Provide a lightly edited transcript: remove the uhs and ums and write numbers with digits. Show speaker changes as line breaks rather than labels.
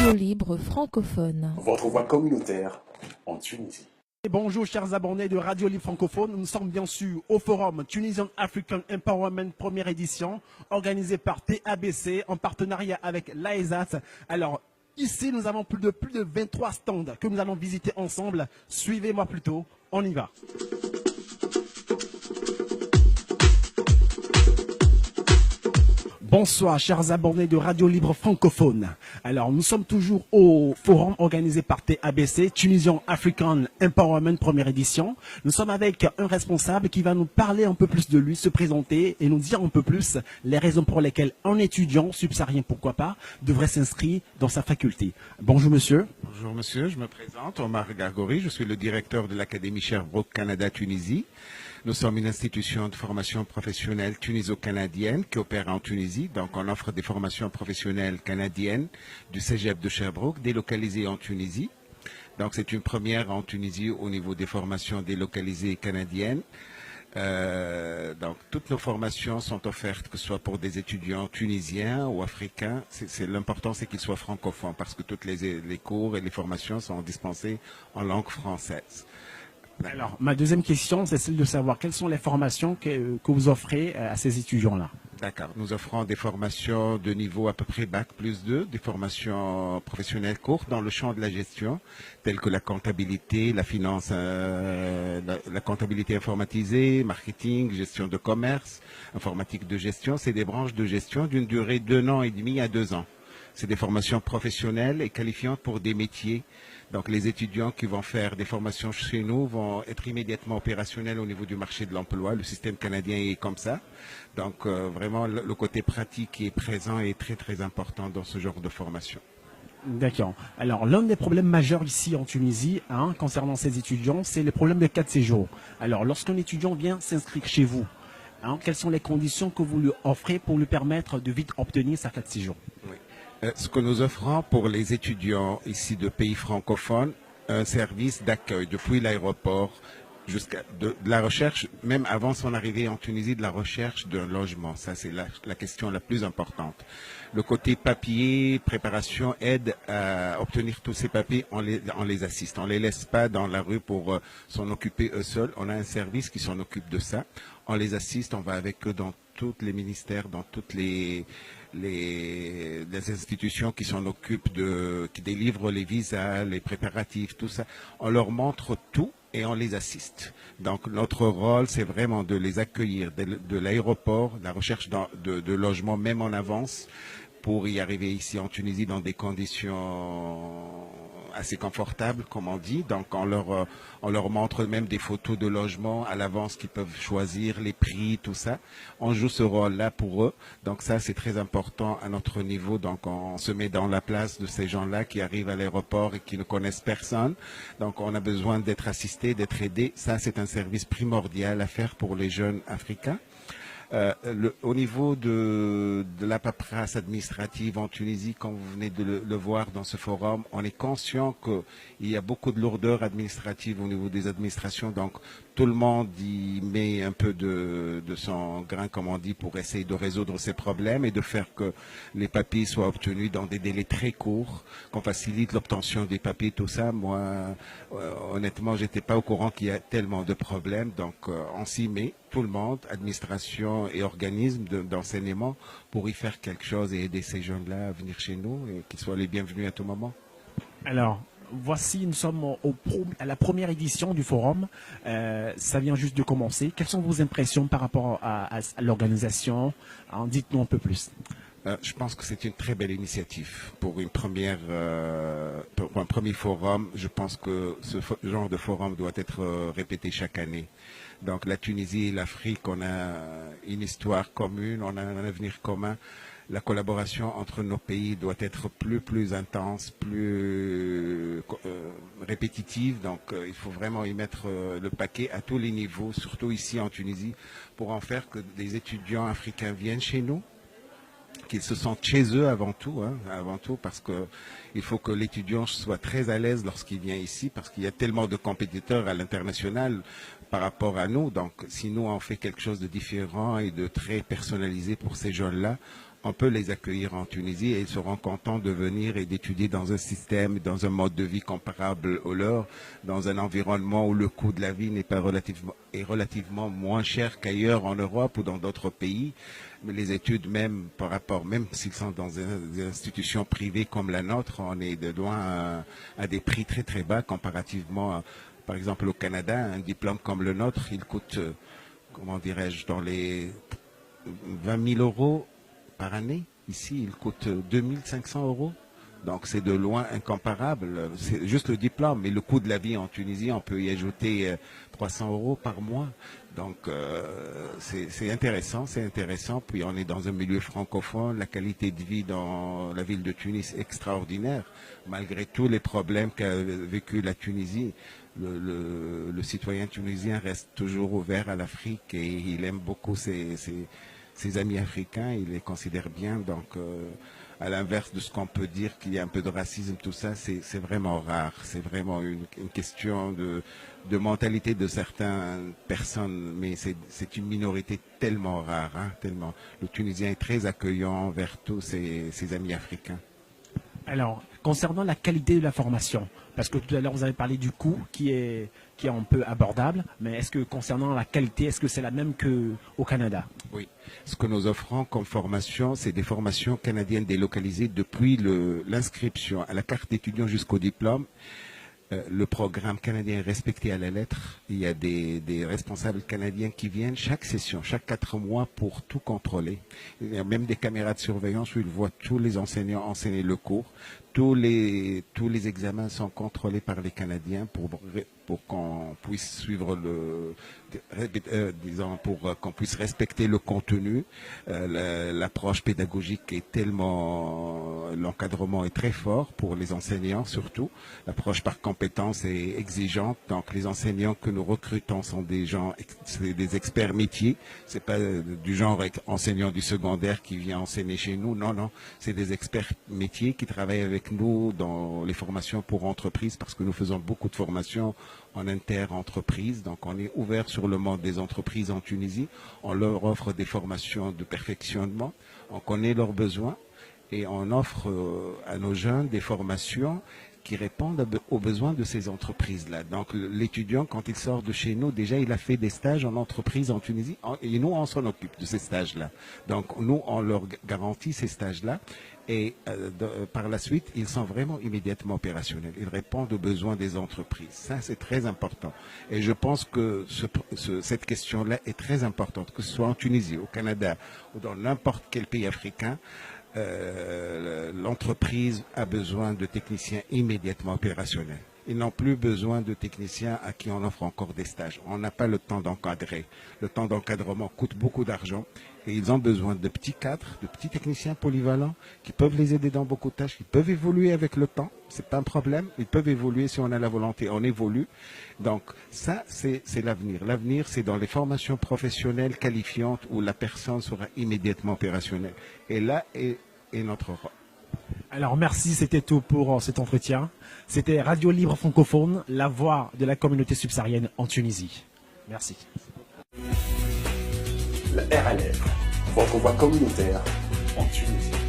Radio libre francophone.
Votre voix communautaire en Tunisie.
Et bonjour chers abonnés de Radio Libre Francophone, nous sommes bien sûr au forum Tunisian African Empowerment première édition organisé par TABC en partenariat avec l'AESAT. Alors ici nous avons plus de 23 stands que nous allons visiter ensemble. Suivez-moi plutôt, on y va. Bonsoir chers abonnés de Radio Libre Francophone. Alors nous sommes toujours au forum organisé par TABC, Tunisian African Empowerment première édition. Nous sommes avec un responsable qui va nous parler un peu plus de lui, se présenter et nous dire un peu plus les raisons pour lesquelles un étudiant subsaharien, pourquoi pas, devrait s'inscrire dans sa faculté. Bonjour monsieur.
Bonjour monsieur, je me présente, Omar Gargori, je suis le directeur de l'Académie Sherbrooke Canada-Tunisie. Nous sommes une institution de formation professionnelle tuniso-canadienne qui opère en Tunisie. Donc, on offre des formations professionnelles canadiennes du Cégep de Sherbrooke, délocalisées en Tunisie. Donc, c'est une première en Tunisie au niveau des formations délocalisées canadiennes. Donc, toutes nos formations sont offertes, que ce soit pour des étudiants tunisiens ou africains. L'important, c'est qu'ils soient francophones parce que toutes les cours et les formations sont dispensées en langue française.
Alors, ma deuxième question, c'est celle de savoir quelles sont les formations que vous offrez à ces étudiants-là.
D'accord. Nous offrons des formations de niveau à peu près Bac plus 2, des formations professionnelles courtes dans le champ de la gestion, telles que la comptabilité, la finance, la comptabilité informatisée, marketing, gestion de commerce, informatique de gestion. C'est des branches de gestion d'une durée d'1 an et demi à 2 ans. C'est des formations professionnelles et qualifiantes pour des métiers. Donc les étudiants qui vont faire des formations chez nous vont être immédiatement opérationnels au niveau du marché de l'emploi. Le système canadien est comme ça. Donc vraiment le côté pratique qui est présent est très très important dans ce genre de formation.
D'accord. Alors l'un des problèmes majeurs ici en Tunisie concernant ces étudiants, c'est le problème de cas de séjour. Alors lorsqu'un étudiant vient s'inscrire chez vous, quelles sont les conditions que vous lui offrez pour lui permettre de vite obtenir sa carte de séjour?
Oui. Ce que nous offrons pour les étudiants ici de pays francophones, un service d'accueil depuis l'aéroport jusqu'à de la recherche, même avant son arrivée en Tunisie, de la recherche d'un logement. Ça, c'est la question la plus importante. Le côté papier, préparation, aide à obtenir tous ces papiers, on les assiste. On les laisse pas dans la rue pour s'en occuper eux seuls. On a un service qui s'en occupe de ça. On les assiste, on va avec eux dans tous les ministères, dans toutes les institutions qui s'en occupent qui délivrent les visas, les préparatifs, tout ça. On leur montre tout et on les assiste. Donc notre rôle, c'est vraiment de les accueillir de l'aéroport, la recherche de logement même en avance, pour y arriver ici en Tunisie dans des conditions assez confortables, comme on dit. Donc on leur montre même des photos de logements à l'avance qu'ils peuvent choisir, les prix, tout ça. On joue ce rôle-là pour eux. Donc ça, c'est très important à notre niveau. Donc on se met dans la place de ces gens-là qui arrivent à l'aéroport et qui ne connaissent personne. Donc on a besoin d'être assistés, d'être aidés. Ça, c'est un service primordial à faire pour les jeunes africains. Au niveau de la paperasse administrative en Tunisie, comme vous venez de le voir dans ce forum, on est conscient qu'il y a beaucoup de lourdeur administrative au niveau des administrations. Donc tout le monde y met un peu de son grain, comme on dit, pour essayer de résoudre ces problèmes et de faire que les papiers soient obtenus dans des délais très courts, qu'on facilite l'obtention des papiers, tout ça. Moi, honnêtement, j'étais pas au courant qu'il y a tellement de problèmes. Donc on s'y met, tout le monde, administration et organismes d'enseignement, pour y faire quelque chose et aider ces jeunes-là à venir chez nous et qu'ils soient les bienvenus à tout moment.
Alors, voici, nous sommes à la première édition du forum. Ça vient juste de commencer. Quelles sont vos impressions par rapport à l'organisation? Dites-nous un peu plus.
Je pense que c'est une très belle initiative pour un premier forum. Je pense que ce genre de forum doit être répété chaque année. Donc la Tunisie et l'Afrique, on a une histoire commune, on a un avenir commun. La collaboration entre nos pays doit être plus intense, plus répétitive. Donc il faut vraiment y mettre le paquet à tous les niveaux, surtout ici en Tunisie, pour en faire que des étudiants africains viennent chez nous, qu'ils se sentent chez eux avant tout, parce que il faut que l'étudiant soit très à l'aise lorsqu'il vient ici, parce qu'il y a tellement de compétiteurs à l'international par rapport à nous. Donc, si nous on fait quelque chose de différent et de très personnalisé pour ces jeunes-là, on peut les accueillir en Tunisie et ils seront contents de venir et d'étudier dans un système, dans un mode de vie comparable au leur, dans un environnement où le coût de la vie n'est pas relativement moins cher qu'ailleurs en Europe ou dans d'autres pays. Mais les études, même par rapport, même s'ils sont dans des institutions privées comme la nôtre, on est de loin à des prix très très bas comparativement, par exemple au Canada, un diplôme comme le nôtre, il coûte, comment dirais-je, dans les 20 000 euros par année. Ici, il coûte 2 500 euros. Donc c'est de loin incomparable. C'est juste le diplôme, mais le coût de la vie en Tunisie, on peut y ajouter 300 euros par mois. Donc c'est intéressant, c'est intéressant. Puis on est dans un milieu francophone, la qualité de vie dans la ville de Tunis est extraordinaire. Malgré tous les problèmes qu'a vécu la Tunisie, le citoyen tunisien reste toujours ouvert à l'Afrique et il aime beaucoup ses amis africains, il les considère bien. Donc à l'inverse de ce qu'on peut dire qu'il y a un peu de racisme, tout ça, c'est vraiment rare. C'est vraiment une question de mentalité de certaines personnes, mais c'est une minorité tellement rare, hein, tellement. Le Tunisien est très accueillant envers tous ses amis africains.
Alors, concernant la qualité de la formation, parce que tout à l'heure vous avez parlé du coût qui est un peu abordable, mais est-ce que concernant la qualité, est-ce que c'est la même qu'au Canada?
Oui. Ce que nous offrons comme formation, c'est des formations canadiennes délocalisées depuis l'inscription à la carte d'étudiant jusqu'au diplôme. Le programme canadien est respecté à la lettre. Il y a des responsables canadiens qui viennent chaque session, chaque 4 mois pour tout contrôler. Il y a même des caméras de surveillance où ils voient tous les enseignants enseigner le cours. Tous les examens sont contrôlés par les Canadiens pour qu'on puisse suivre pour qu'on puisse respecter le contenu. L'approche pédagogique est l'encadrement est très fort pour les enseignants surtout. L'approche par compétence est exigeante. Donc les enseignants que nous recrutons sont c'est des experts métiers. C'est pas du genre enseignant du secondaire qui vient enseigner chez nous. Non, non, c'est des experts métiers qui travaillent avec nous dans les formations pour entreprises parce que nous faisons beaucoup de formations en inter-entreprise. Donc on est ouvert sur le monde des entreprises en Tunisie. On leur offre des formations de perfectionnement. On connaît leurs besoins et on offre à nos jeunes des formations qui répondent aux besoins de ces entreprises-là. Donc l'étudiant, quand il sort de chez nous, déjà il a fait des stages en entreprise en Tunisie et nous on s'en occupe de ces stages-là. Donc nous on leur garantit ces stages-là et par la suite ils sont vraiment immédiatement opérationnels. Ils répondent aux besoins des entreprises. Ça c'est très important. Et je pense que cette question-là est très importante, que ce soit en Tunisie, au Canada ou dans n'importe quel pays africain. L'entreprise a besoin de techniciens immédiatement opérationnels. Ils n'ont plus besoin de techniciens à qui on offre encore des stages. On n'a pas le temps d'encadrer. Le temps d'encadrement coûte beaucoup d'argent et ils ont besoin de petits cadres, de petits techniciens polyvalents qui peuvent les aider dans beaucoup de tâches, qui peuvent évoluer avec le temps. C'est pas un problème. Ils peuvent évoluer si on a la volonté. On évolue. Donc ça, c'est l'avenir. L'avenir, c'est dans les formations professionnelles qualifiantes où la personne sera immédiatement opérationnelle. Et là est notre rôle.
Alors merci, c'était tout pour cet entretien. C'était Radio Libre Francophone, la voix de la communauté subsaharienne en Tunisie. Merci.
La RLF, votre voix communautaire en Tunisie.